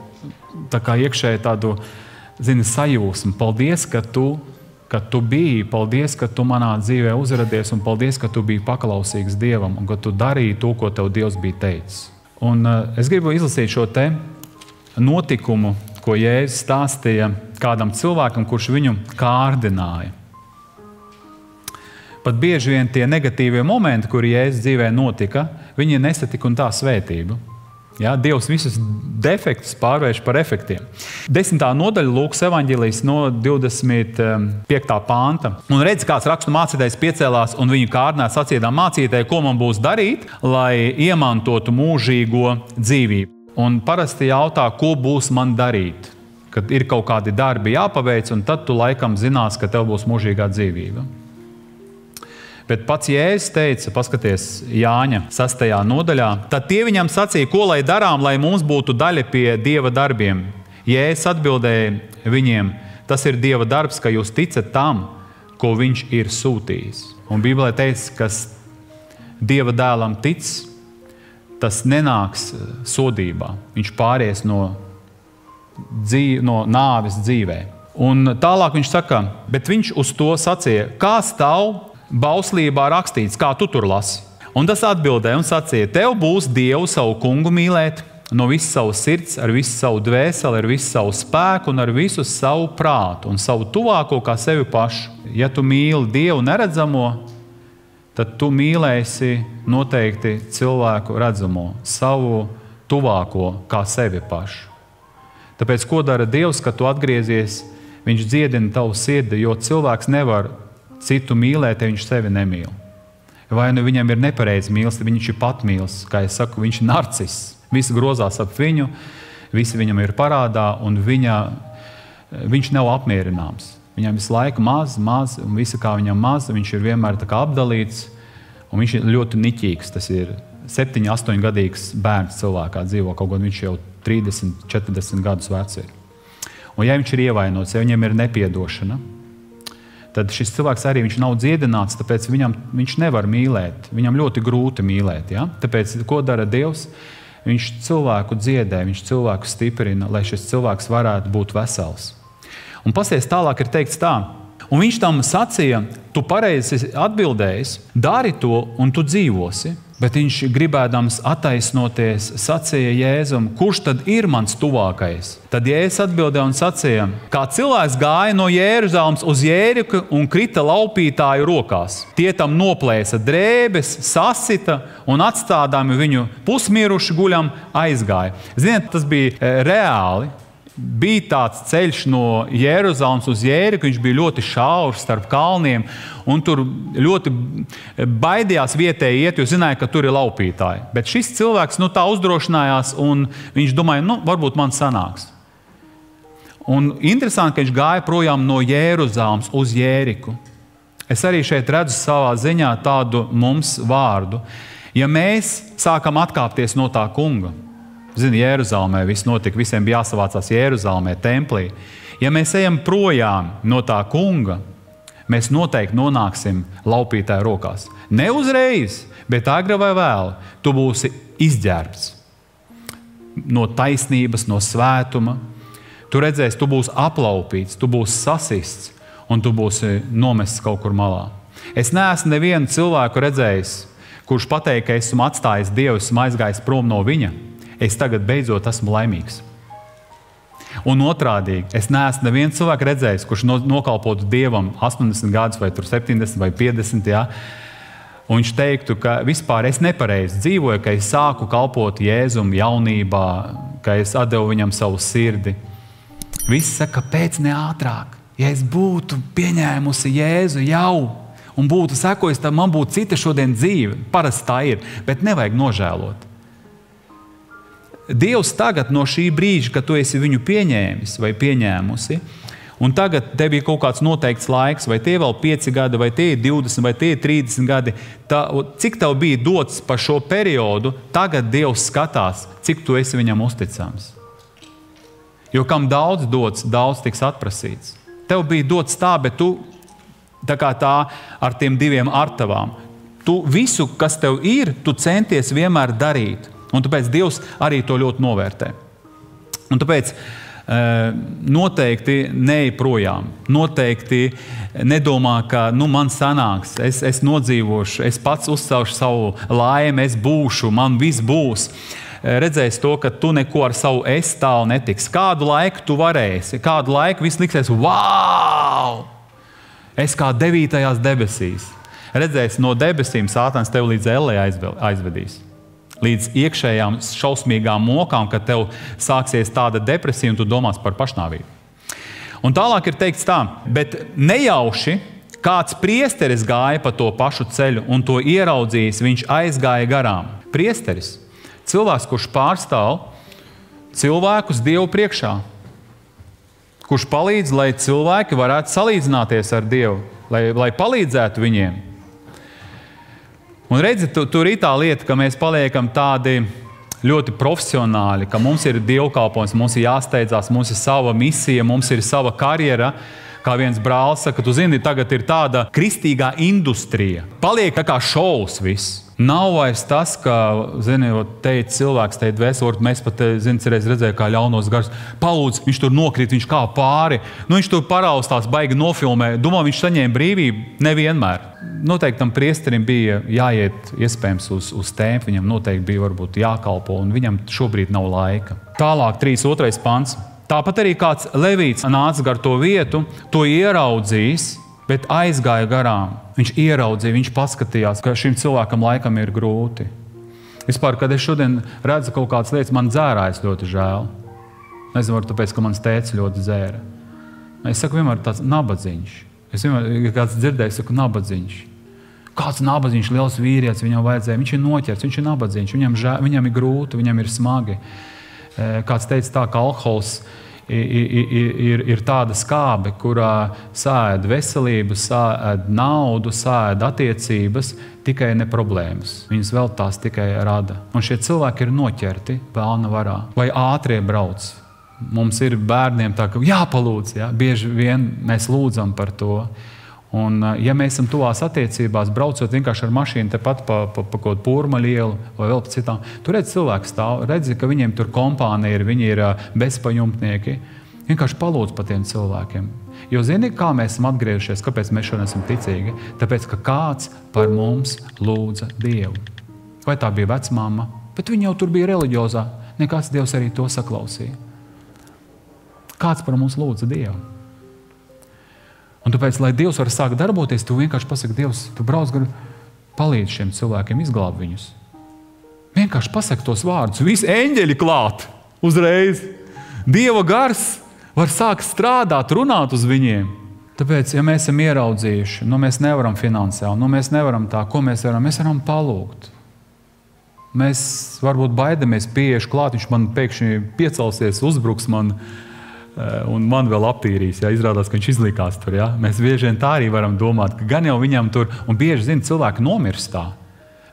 tā kā iekšēji tādu, sajūsmu. Paldies, ka tu biji, paldies, ka tu manā dzīvē uzradies, un paldies, ka tu biji paklausīgs Dievam, un ka tu darīji to, ko tev Dievs bija teicis. Un es gribu izlasīt šo te notikumu, ko Jēzus stāstīja kādam cilvēkam, kurš viņu kārdināja. Pat bieži vien tie negatīvie momenti, kuri Jēzus dzīvē notika, viņi nesatika un tā svētību. Ja, Dievs visus defektus pārvērš par efektiem. 10. nodaļa Lūkas evaņģēlijs no 25. panta. Un redz, kāds rakstu mācītājs piecēlās un viņu kārdināja sacīdām: mācītāji, ko man būs darīt, lai iemantotu mūžīgo dzīvību? Un parasti jautā, ko būs man darīt? Kad ir kaut kādi darbi jāpaveic, un tad tu laikam zinās, ka tev būs mūžīgā dzīvība. Bet pats Jēzus teica, paskaties Jāņa 6. nodaļā, tad tie viņam sacīja, ko lai darām, lai mums būtu daļa pie Dieva darbiem. Jēzus atbildēja viņiem, tas ir Dieva darbs, ka jūs ticat tam, ko viņš ir sūtījis. Un Bībelē teica, kas Dieva dēlam tic, tas nenāks sodībā. Viņš pāries no nāves dzīvē. Un tālāk viņš saka, bet viņš uz to sacīja, kā stāv bauslībā rakstīts, kā tu tur lasi. Un tas atbildēja un sacīja, tev būs Dievu savu kungu mīlēt no visas savas sirds, ar visu savu dvēseli, ar visu savu spēku un ar visu savu prātu un savu tuvāko kā sevi pašu. Ja tu mīli Dievu neredzamo, tad tu mīlēsi noteikti cilvēku redzamo, savu tuvāko kā sevi pašu. Tāpēc, ko dara Dievs, kad tu atgriezies, viņš dziedina tavu sirdi, jo cilvēks nevar citu mīlēt, ja viņš sevi nemīl. Vai nu viņam ir nepareizi mīlestība, viņš ir patmīls, kā es saku, viņš ir narcis. Visi grozās ap viņu, visi viņam ir parādā, un viņš nav apmierināms. Viņam visu laiku maz, un visi kā viņam maz, viņš ir vienmēr tā kā apdalīts, un viņš ir ļoti niķīgs. Tas ir 7-8 gadīgs bērns cilvēkā dzīvo, kaut gan viņš jau 30-40 gadus vecs ir. Un ja viņš ir ievainots, ja viņam ir nepiedošana, tad šis cilvēks arī viņš nav dziedināts, tāpēc viņš nevar mīlēt. Viņam ļoti grūti mīlēt. Ja? Tāpēc, ko dara Dievs? Viņš cilvēku dziedē, viņš cilvēku stiprina, lai šis cilvēks varētu būt vesels. Un pasies tālāk ir teikts tā. Un viņš tam sacīja, tu pareizi atbildējis, dari to un tu dzīvosi. Bet viņš gribēdams attaisnoties, sacīja Jēzum, kurš tad ir mans tuvākais? Tad Jēzus atbildēja un sacīja, kā cilvēks gāja no Jēruzalemes uz Jēriku un krita laupītāju rokās. Tie tam noplēsa drēbes, sasita un atstādāmi viņu pusmiruši guļam aizgāja. Ziniet, tas bija reāli. Bija tāds ceļš no Jēruzalemes uz Jēriku, viņš bija ļoti šaurs starp kalniem, un tur ļoti baidījās vietēji iet, jo zināja, ka tur ir laupītāji. Bet šis cilvēks tā uzdrošinājās, un viņš domāja, varbūt man sanāks. Un interesanti, ka viņš gāja projām no Jēruzalemes uz Jēriku. Es arī šeit redzu savā ziņā tādu mums vārdu. Ja mēs sākam atkāpties no tā kunga, zini, Jēruzalemē viss notika, visiem bija jāsavācās Jēruzalemē, templī. Ja mēs ejam projām no tā kunga, mēs noteikti nonāksim laupītāju rokās. Ne uzreiz, bet agri vai vēlu, tu būsi izģērbts no taisnības, no svētuma. Tu redzēsi, tu būsi aplaupīts, tu būsi sasists un tu būsi nomests kaut kur malā. Es neesmu nevienu cilvēku redzējis, kurš pateikt, ka esmu atstājis Dievu, esmu aizgājis prom no viņa. Es tagad beidzot esmu laimīgs. Un otrādīgi, es neesmu nevienu cilvēku redzējis, kurš nokalpotu Dievam 80 gadus vai 70 vai 50, ja? Un viņš teiktu, ka vispār es nepareizi dzīvoju, ka es sāku kalpot Jēzum jaunībā, ka es atdevu viņam savu sirdi. Visi saka, kāpēc ne ātrāk? Ja es būtu pieņēmusi Jēzu jau un būtu sekojis, tad man būtu cita šodien dzīve. Parasti tā ir, bet nevajag nožēlot. Dievs tagad no šī brīža, kad tu esi viņu pieņēmis vai pieņēmusi, un tagad tev ir kaut kāds noteikts laiks, vai tie vēl 5 gadi, vai tie ir 20, vai tie ir 30 gadi, cik tev bija dots par šo periodu, tagad Dievs skatās, cik tu esi viņam uzticams. Jo kam daudz dots, daudz tiks atprasīts. Tev bija dots tā, bet tu tā ar tiem 2 artavām. Tu visu, kas tev ir, tu centies vienmēr darīt. Un tāpēc Dievs arī to ļoti novērtē. Un tāpēc noteikti neej projām. Noteikti nedomā, ka man sanāks, es nodzīvošu, es pats uzcelšu savu laimi, es būšu, man viss būs. Redzēs to, ka tu neko ar savu es tālu netiks. Kādu laiku tu varēsi, kādu laiku viss liksies, wow! Es kā 9. debesīs. Redzēs, no debesīm Sātans tev līdz ellē aizvedīs. Līdz iekšējām šausmīgām mokām, kad tev sāksies tāda depresija un tu domās par pašnāvību. Un tālāk ir teikts tā, bet nejauši kāds priesteris gāja pa to pašu ceļu un to ieraudzījis, viņš aizgāja garām. Priesteris, cilvēks, kurš pārstāv cilvēkus Dievu priekšā, kurš palīdz, lai cilvēki varētu salīdzināties ar Dievu, lai palīdzētu viņiem. Un redzi, tur ir tā lieta, ka mēs paliekam tādi ļoti profesionāli, ka mums ir dievkalpojums, mums ir jāsteidzās, mums ir sava misija, mums ir sava karjera. Kā viens brālis saka, tu zini, tagad ir tāda kristīgā industrija. Paliek tā kā šovs viss. Nav vairs tas, ka, teica cilvēks, teica dvēseli, mēs pat, reiz redzēju, kā ļaunos gars, palūdz, viņš tur nokrīt, viņš kā pāri, viņš tur paraustās, baigi nofilmē, domā, viņš saņēma brīvību, nevienmēr. Noteikti tam priesterim bija jāiet, iespējams, uz tēmu, viņam noteikti bija varbūt jākalpo, un viņam šobrīd nav laika. Tālāk, 3.2. pants. Tāpat arī kāds levīts nāca gar to vietu, to ieraudzījis, bet aizgāja garām. Viņš ieraudzīja, viņš paskatījās, ka šim cilvēkam laikam ir grūti. Vispār, kad es šodien redzu kaut kādas lietas, man dzērājas ļoti žēl. Nezinu, tāpēc, ka mans tēvs ļoti dzēra. Es saku vienmēr tāds nabadzīņš. Es vienmēr, kāds dzirdēju, saku nabadzīņš. Kāds nabadzīņš, liels vīrietis, viņam vajadzēja, viņš ir noķerts, viņš ir nabadzīņš, viņam ir grūti, viņam ir smagi. Kāds teica tā, ka alkohols ir tāda skābe, kurā sēd veselību, sēd naudu, sēd attiecības, tikai ne problēmas. Viņas vēl tās tikai rada. Un šie cilvēki ir noķerti pelna varā. Vai ātrie brauc. Mums ir bērniem tā, ka jāpalūdz. Ja? Bieži vien mēs lūdzam par to. Un, ja mēs esam tuvās attiecībās, braucot vienkārši ar mašīnu tepat pa kaut kādu Pūrmaļielu vai vēl pa citām, tu redzi cilvēku stāv, redzi, ka viņiem tur kompānija ir, viņi ir bezpajumtnieki. Vienkārši palūdz par tiem cilvēkiem. Jo zini, kā mēs esam atgriežušies, kāpēc mēs šodien esam ticīgi? Tāpēc, ka kāds par mums lūdza Dievu. Vai tā bija vecmāma? Bet viņa jau tur bija reliģiozā. Nekāds Dievs arī to saklausīja. Kāds par mums lūdza Dievu? Un tāpēc, lai Dievs var sākt darboties, tu vienkārši pasaki, Dievs, tu brauc gar palīdz šiem cilvēkiem, izglāb viņus. Vienkārši pasaki tos vārdus. Visi eņģeļi klāt uzreiz. Dieva gars var sākt strādāt, runāt uz viņiem. Tāpēc, ja mēs esam ieraudzījuši, mēs nevaram finansiāli, mēs nevaram tā, ko mēs varam palūgt. Mēs varbūt baidamies pieejuši klāt, viņš man pēkšņi piecelsies, uzbruks man, un man vēl aptīrīs, izrādās, ka viņš izlikās tur. Mēs bieži vien tā arī varam domāt, ka gan jau viņam tur, un bieži zina, cilvēki nomirst tā.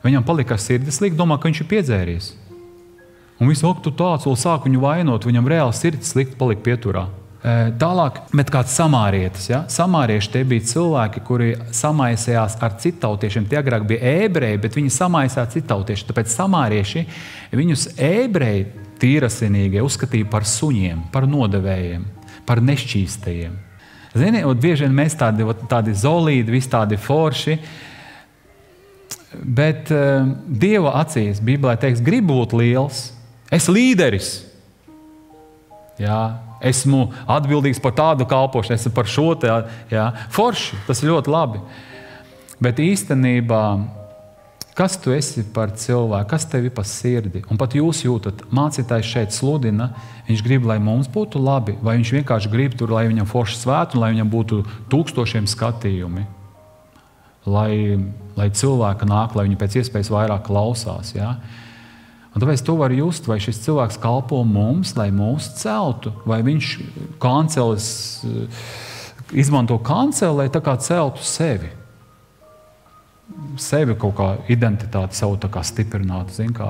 Viņam palika sirdis slikti, domā, ka viņš ir piedzēries. Un visu tu tāds vēl sāk viņu vainot, viņam reāli sirdis slikti palika pieturā. Tālāk, bet kāds samārietis. Samārieši tie bija cilvēki, kuri samaisējās ar citautiešiem. Tie agrāk bija ebreji, bet viņi samaisējās citautieši. Tāpēc samārieši viņus ebreji tīrasinīgie uzskatīja par suņiem, par nodevējiem, par nešķīstajiem. Zini, bieži vien mēs tādi zolīdi, visi tādi forši, bet Dieva acīs Bībelē teiks, gribu būt liels, es līderis. Esmu atbildīgs par tādu kalpošanu, esmu par šo te, forši, tas ir ļoti labi. Bet īstenībā, kas tu esi par cilvēku, kas tev ir par sirdi? Un pat jūs jūtat, mācītājs šeit sludina, viņš grib, lai mums būtu labi, vai viņš vienkārši grib tur, lai viņam forši svētu, un lai viņam būtu 1000 skatījumi. Lai cilvēki nāk, lai viņi pēc iespējas vairāk klausās, Un tāpēc tu vari just, vai šis cilvēks kalpo mums, lai mūs celtu, vai viņš kanceles, izmanto kanceli, lai tā kā celtu sevi. Sevi kaut kā identitāti savu tā kā stiprinātu, zin kā.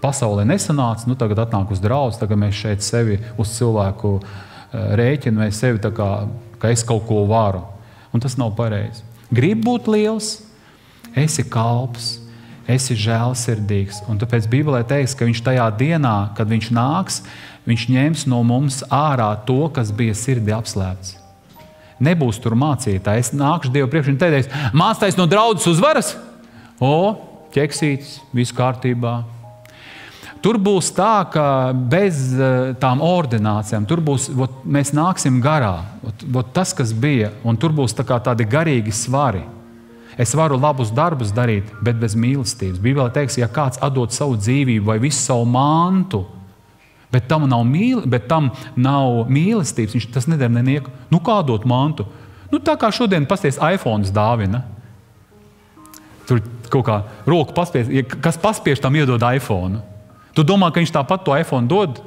Pasaulē nesanāca, tagad atnāk uz draudz, tagad mēs šeit sevi uz cilvēku rēķinu, mēs sevi tā kā, ka es kaut ko varu. Un tas nav pareizi. Grib būt liels, esi kalps, esi žēlsirdīgs. Un tāpēc Bībelē teiks, ka viņš tajā dienā, kad viņš nāks, viņš ņems no mums ārā to, kas bija sirdī apslēpts. Nebūs tur mācītāji. Es nākšu Dievu priekš un teiks, mācītājs no draudzes uzvaras? Ķeksītis, viss kārtībā. Tur būs tā, ka bez tām ordinācijām, tur būs, mēs nāksim garā. Tas, kas bija, un tur būs tādi garīgi svari. Es varu labus darbus darīt, bet bez mīlestības. Bībelē teiks, ja kāds atdod savu dzīvību vai visu savu mantu, bet tam nav mīlestības, viņš tas nedara nenieku. Kā dot mantu? Tā kā šodien pasties iPhone dāvina. Tur kaut kā roku paspiež, kas paspiež tam iedod iPhone. Tu domā, ka viņš tāpat to iPhone dod?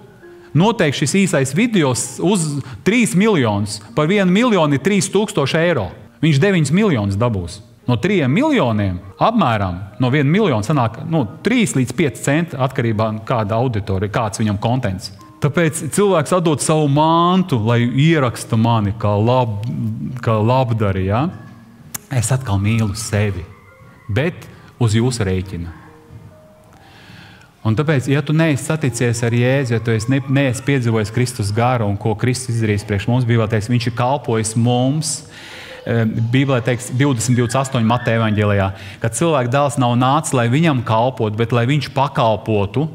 Noteikti šis īsais videos uz 3 miljonus, par 1 miljonu ir 3000 eiro. Viņš 9 miljonus dabūs. No 3 miljoniem apmēram, no 1 miljona sanāk 3 līdz 5 centi atkarībā no kāda auditorija, kāds viņam kontents. Tāpēc cilvēks atdod savu mantu, lai ieraksta mani kā labdari. Es atkal mīlu sevi, bet uz jūsu rēķina. Un tāpēc, ja tu neesi saticies ar Jēzu, ja tu neesi piedzīvojis Kristus garu un ko Kristus izdarījis priekš mums, Bībelē teiks, viņš ir kalpojis mums. Bībelē teiks 20:28 Mateja evaņģēlijā, ka cilvēka dēls nav nācis, lai viņam kalpotu, bet lai viņš pakalpotu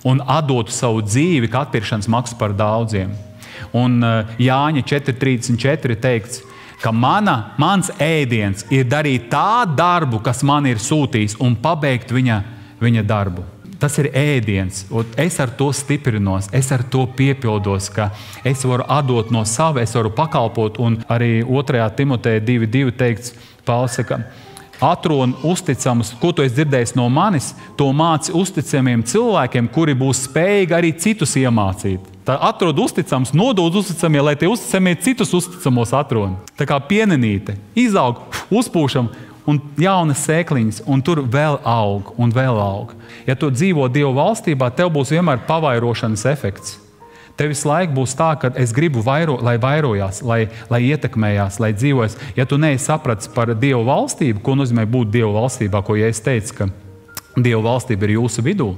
un atdotu savu dzīvi kā atpirkšanas maksu par daudziem. Un Jāņa 4:34 teikts, ka mans ēdiens ir darīt tā darbu, kas man ir sūtījis, un pabeigt viņa darbu. Tas ir ēdiens. Es ar to stiprinos, es ar to piepildos, ka es varu atdot no sava, es varu pakalpot. Un arī 2. Timoteja 2:2 teikts, Pāvils saka, atrod uzticamus, ko tu esi dzirdējis no manis, to māci uzticamiem cilvēkiem, kuri būs spējīgi arī citus iemācīt. Tā atrod uzticams, nodod uzticamie, lai tie uzticamie citus uzticamos atrod. Tā kā pienenīte, izaug, uzpūšam, un jaunas sēkliņas, un tur vēl aug, un vēl aug. Ja tu dzīvo Dieva valstībā, tev būs vienmēr pavairošanas efekts. Tev visu laiku būs tā, ka es gribu, lai vairojās, lai ietekmējās, lai dzīvojas. Ja tu neesi sapratis par Dievu valstību, ko nozīmē būt Dievu valstībā, ko ja es teicu, ka Dievu valstība ir jūsu vidū,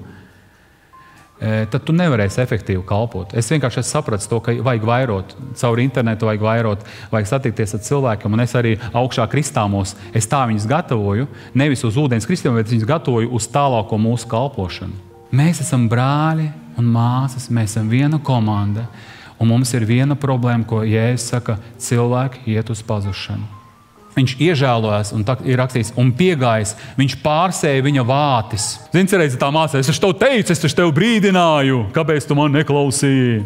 tad tu nevarēsi efektīvi kalpot. Es vienkārši sapratu to, ka vajag vairot. Caur internetu vajag vairot, vajag satikties ar cilvēkiem, un es arī augšā kristāmos, es tā viņus gatavoju, nevis uz ūdens kristiem, bet viņus gatavoju uz tālāko mūsu kalpošanu. Mēs esam brāļi un māsas, mēs esam viena komanda, un mums ir viena problēma, ko Jēzus saka, cilvēki iet uz pazušanu. Viņš iežēlojās, un tā ir rakstīts, un piegājis, viņš pārsēja viņa vātis. Zini, cerēdzi tā māsā, es tev teicu, es tev brīdināju, kāpēc tu man neklausīji?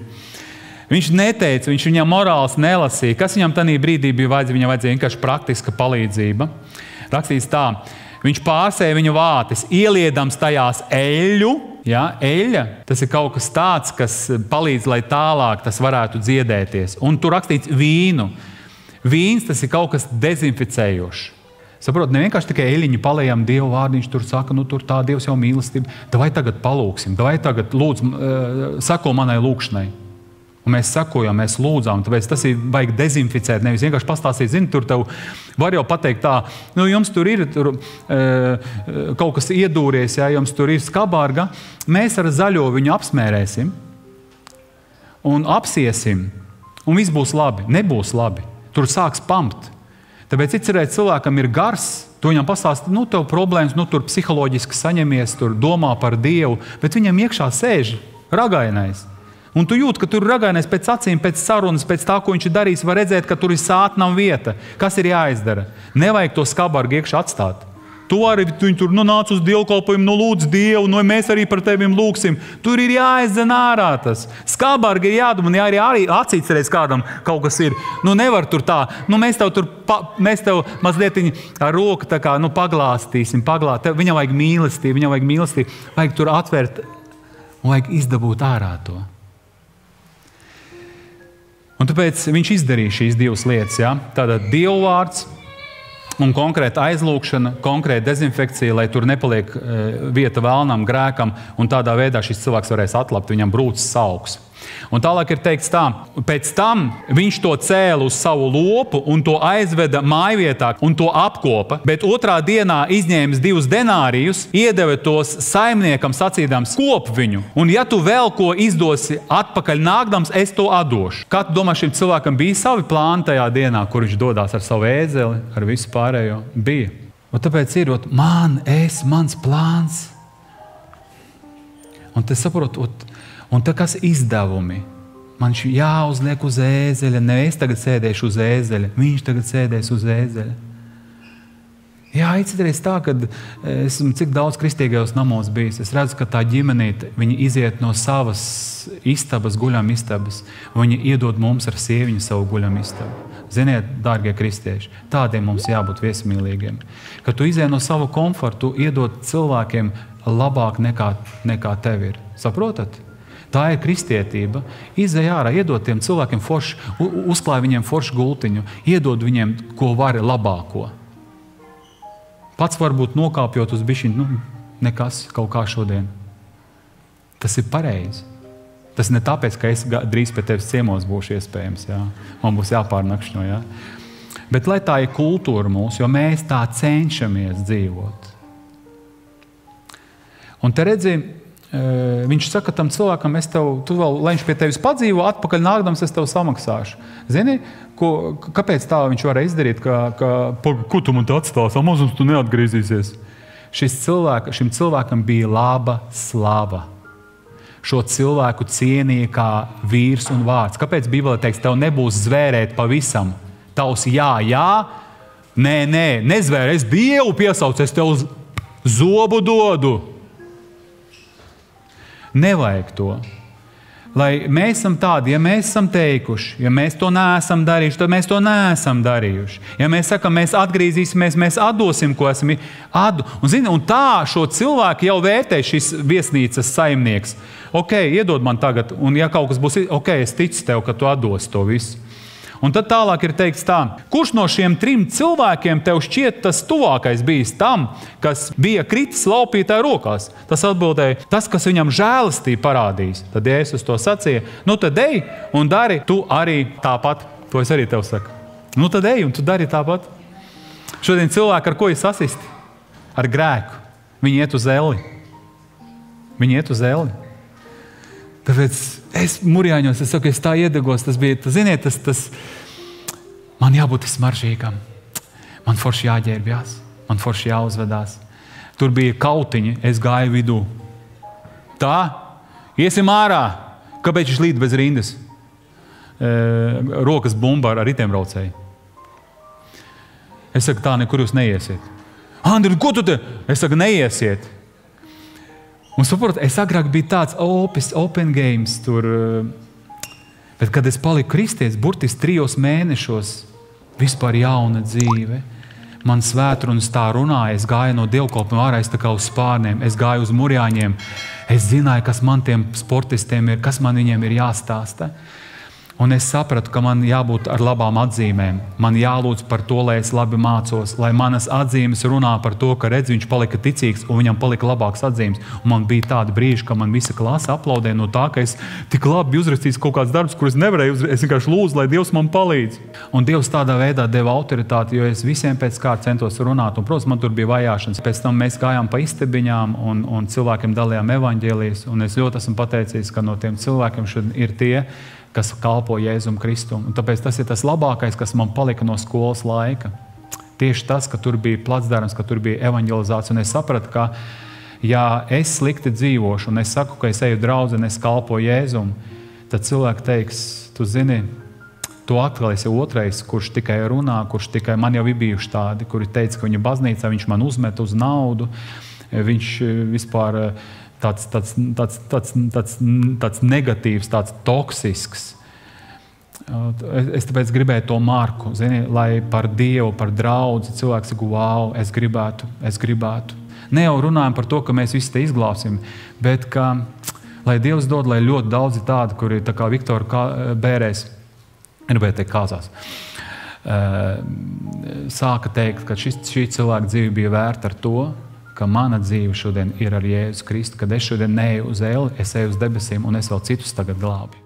Viņš neteica, viņš viņam morāls nelasīja. Kas viņam tanī brīdī bija vajadzīga? Viņam vajadzēja vienkārši praktiska palīdzība. Rakstīts tā, viņš pārsēja viņa vātis, ieliedams tajās eļļu. Ja, eļļa, tas ir kaut kas tāds, kas palīdz, lai tālāk tas varētu dziedēties. Un tur rakstīts vīnu. Vīns, tas ir kaut kas dezinficējošs. Saprot, ne vienkārši tikai eļiņu palējām Dievu vārdu, viņš tur saka, nu tur tā Dievs jau mīlestība. Davai tagad palūksim, davai tagad lūdzu, sako manai lūkšanai. Un mēs sakojam, mēs lūdzām, tāpēc tas ir vajag dezinficēt, nevis vienkārši pastāstīt, zini, tur tev var jau pateikt tā, nu jums tur ir kaut kas iedūries, ja jums tur ir skabārga, mēs ar zaļo viņu apsmērēsim un apsiesim, un viss būs labi, nebūs labi. Tur sāks pamt. Tāpēc cerēt cilvēkam ir gars, tu viņam pastāsti, nu tev problēmas, nu tur psiholoģiski saņemies, tur domā par Dievu, bet viņam iekšā sēž ragainais. Un tu jūti, ka tur ragainais pēc acīm, pēc sarunas, pēc tā, ko viņš ir darījis, var redzēt, ka tur ir sātnam vieta. Kas ir jāizdara? Nevajag to skabargu iekšā atstāt. Tu arī viņi tur nāc uz dievkalpojumu, lūdz Dievu, mēs arī par tevim lūksim. Tur ir jāizdzen ārā tas. Skabargi ir jādomā, ja arī acīts reiz kādam kaut kas ir. Nevar tur tā. Mēs tev mazliet ar roku tā kā, paglāstīsim. Viņam vajag mīlestību, vajag tur atvērt un vajag izdabūt ārā to. Un tāpēc viņš izdarīja šīs divas lietas. Ja? Tātad Dievu vārds un konkrēta aizlūkšana, konkrēta dezinfekcija, lai tur nepaliek vieta vēlnam, grēkam, un tādā veidā šis cilvēks varēs atlapt, viņam brūcis sauks. Un tālāk ir teikts tā, pēc tam viņš to cēla uz savu lopu un to aizveda mājvietā un to apkopa, bet otrā dienā izņēmis 2 denārijus, iedeva tos saimniekam sacīdams, kop viņu, un ja tu vēl ko izdosi atpakaļ nākdams, es to atdošu. Kā tu domā, šim cilvēkam bija savi plāni tajā dienā, kur viņš dodās ar savu ēzeli, ar visu pārējo? Bija. Un tāpēc ir, mans plāns. Un te saprot, un tā kas izdevumi? Man jāuzliek uz ēzeļa, ne es tagad sēdēšu uz ēzeļa, viņš tagad sēdēs uz ēzeļa. Jā, citreiz tā, kad esmu cik daudz kristīgajos namos bijis, es redzu, ka tā ģimenīte, viņi iziet no savas istabas, guļamistabas, un viņi iedod mums ar sieviņu savu guļamistabu. Ziniet, dārgie kristieši, tādiem mums jābūt viesmīlīgiem. Kad tu iziet no savu komfortu, iedod cilvēkiem labāk nekā tev ir. Saprotat? Tā ir kristietība. Izej ārā, iedod tiem cilvēkiem foršu, uzklāj viņiem foršu gultiņu, iedod viņiem, ko vari labāko. Pats varbūt nokāpjot uz bišķiņu, nekas, kaut kā šodien. Tas ir pareizi. Tas ne tāpēc, ka es drīz pie tevis ciemos būšu iespējams, jā. Man būs jāpārnakšņo, jā. Bet lai tā ir kultūra mūsu, jo mēs tā cenšamies dzīvot. Un te redzi, viņš saka tam cilvēkam, tu vēl, lai viņš pie tevis padzīvo, atpakaļ nākdams, es tev samaksāšu. Zini, kāpēc tā viņš varēja izdarīt, ko tu man te atstās, mazums tu neatgriezīsies? Šim cilvēkam bija laba slava. Šo cilvēku cienīja kā vīrs un vārds. Kāpēc Bībelē teiks, tev nebūs zvērēt pavisam? Tavs jā, nezvēr, es Dievu piesaucu, es tev zobu dodu. Nevajag to. Lai mēs esam tādi, ja mēs esam teikuši, ja mēs to neesam darījuši, tad mēs to neesam darījuši. Ja mēs sakam, mēs atgriezīsimies, mēs atdosim, ko esam un tā šo cilvēku jau vērtē šis viesnīcas saimnieks. Ok, iedod man tagad, un ja kaut kas būs, ok, es ticu tev, ka tu atdosi to visu. Un tad tālāk ir teikts tā, kurš no šiem 3 cilvēkiem tev šķiet tas tuvākais bijis tam, kas bija kritis laupītāja rokās? Tas atbildēja, tas, kas viņam žēlastību parādījis. Tad Jēzus to sacīja, nu tad ej un dari tu arī tāpat. To es arī tev saku. Nu tad ej un tu dari tāpat. Šodien cilvēki ar ko ir sasisti? Ar grēku. Viņi iet uz elli. Viņi iet uz elli. Tāpēc es Murjāņos, es saku, es tā iedegos, tas bija, ziniet, tas man jābūt smaržīgam. Man forši jāģērbjās, man forši jāuzvedās. Tur bija kautiņi, es gāju vidū. Tā, iesim ārā. Kāpēc viņš līd bez rindas? Rokas bumba ar ritembraucēju. Es saku, tā nekur jūs neiesiet. Andri, ko tu te? Es saku, neiesiet. Un saprot, es agrāk biju tāds open games tur, bet kad es paliku kristietis, burtiski 3 mēnešos, vispār jauna dzīve. Man svētrunas tā runāja, es gāju no dievkalpojuma ārā, es tā kā uz spārniem, es gāju uz Murjāņiem, es zināju, kas man tiem sportistiem ir, kas man viņiem ir jāstāsta. Un es sapratu, ka man jābūt ar labām atzīmēm. Man jālūdz par to, lai es labi mācos, lai manas atzīmes runā par to, ka redz, viņš palika ticīgs un viņam palika labāks atzīmes. Un man bija tādi brīži, ka man visa klase aplaudē no tā, ka es tik labi uzrakstīju kaut kāds darbs, kurus nevarēju uzrakstīt. Es vienkārši lūdzu, lai Dievs man palīdz. Un Dievs tādā veidā deva autoritāti, jo es visiem pēc kārtas centos runāt. Un, protams, man tur bija vajāšanas. Pēc tam mēs gājām pa istabiņām un cilvēkiem dalījām evaņģēlijas. Un es ļoti esmu pateicis, ka no tiem cilvēkiem šodien ir tie, kas kalpo Jēzum Kristum. Un tāpēc tas ir tas labākais, kas man palika no skolas laika. Tieši tas, ka tur bija placdarams, ka tur bija evaņģelizācija. Un es sapratu, ka ja es slikti dzīvošu un es saku, ka es eju draudzeni, es kalpoju Jēzum, tad cilvēki teiks, tu zini, tu atkal esi otrais, kurš tikai runā, kurš tikai man jau ir bijuši tādi, kuri teica, ka viņa baznīcā viņš man uzmet uz naudu, viņš vispār tāds negatīvs, tāds toksisks. Es tāpēc gribēju to marku, zini, lai par Dievu, par draudzi cilvēks saka, wow, es gribētu. Ne jau runājam par to, ka mēs visi te izglābsim, bet ka, lai Dievs dod, lai ļoti daudzi tādi, kuri tā kā Viktora Bērēs, gribēju teikt kāzās, sāka teikt, ka šī cilvēka dzīve bija vērta ar to, ka mana dzīve šodien ir ar Jēzu Kristu, kad es šodien neeju uz elli, es eju uz debesīm un es vēl citus tagad glābju.